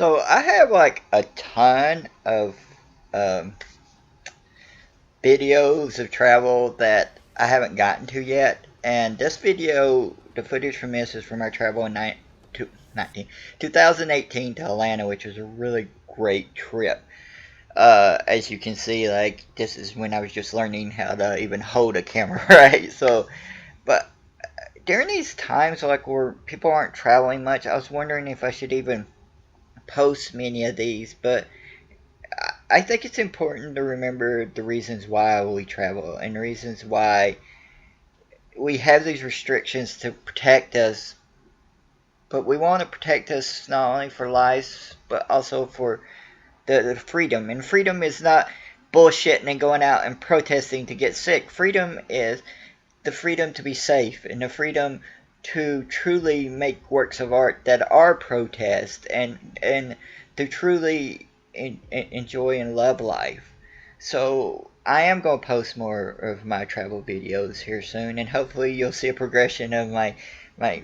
So I have like a ton of um, videos of travel that I haven't gotten to yet, and this video, the footage from this is from our travel in 2018 to Atlanta, which was a really great trip. As you can see, like this is when I was just learning how to even hold a camera, right? So, but during these times, like where people aren't traveling much, I was wondering if I should even post many of these, but I think it's important to remember the reasons why we travel and the reasons why we have these restrictions to protect us, but we want to protect us not only for lives, but also for the freedom. And freedom is not bullshitting and going out and protesting to get sick. Freedom is the freedom to be safe and the freedom to truly make works of art that are protest and to truly enjoy and love life. So I am going to post more of my travel videos here soon, and hopefully you'll see a progression of my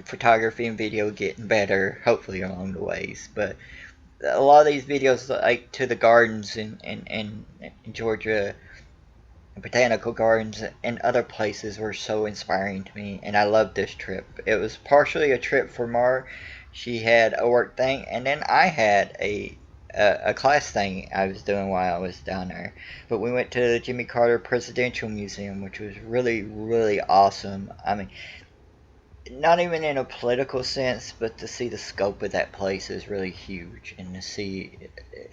photography and video getting better, hopefully along the ways. But a lot of these videos, like to the gardens in Georgia, botanical gardens and other places, were so inspiring to me, and I loved this trip. It was partially a trip for Mar. She had a work thing, and then I had a class thing I was doing while I was down there. But we went to the Jimmy Carter Presidential Museum, which was really, really awesome. I mean, not even in a political sense, but to see the scope of that place is really huge, and to see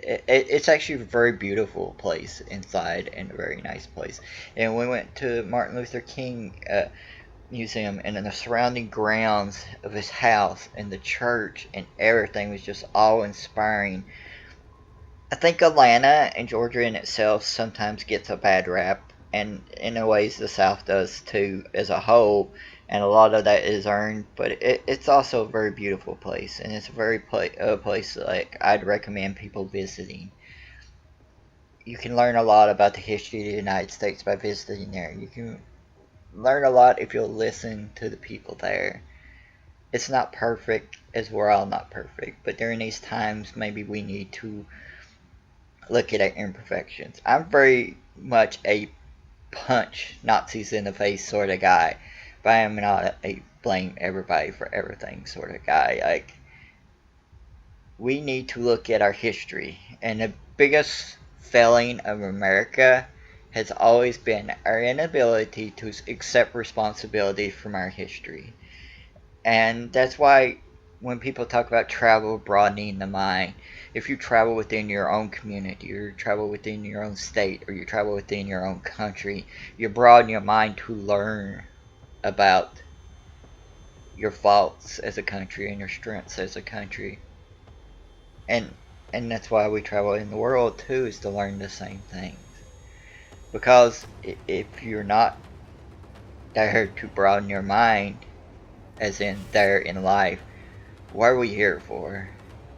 it's actually a very beautiful place inside and a very nice place. And we went to Martin Luther King Museum, and in the surrounding grounds of his house and the church and everything was just awe inspiring. I think Atlanta and Georgia in itself sometimes gets a bad rap, and in a ways the South does too as a whole, and a lot of that is earned. But it's also a very beautiful place, and it's a place like I'd recommend people visiting. You can learn a lot about the history of the United States by visiting there. You can learn a lot if you'll listen to the people there. It's not perfect, as we're all not perfect, but during these times, maybe we need to look at our imperfections. I'm very much a punch Nazis in the face sort of guy, but I am not a blame everybody for everything sort of guy. Like, we need to look at our history, and the biggest failing of America has always been our inability to accept responsibility from our history. And that's why when people talk about travel broadening the mind, if you travel within your own community, or you travel within your own state, or you travel within your own country, you broaden your mind to learn about your faults as a country and your strengths as a country. And and that's why we travel in the world too, is to learn the same things. Because if you're not there to broaden your mind, as in there in life, what are we here for?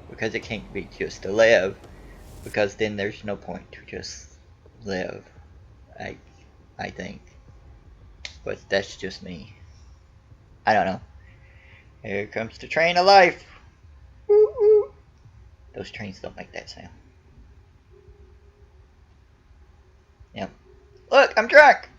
Because it can't be just to live, because then there's no point to just live. I I think. But that's just me. I don't know. Here comes the train of life. Woo woo. Those trains don't make that sound. Yep. Look, I'm drunk.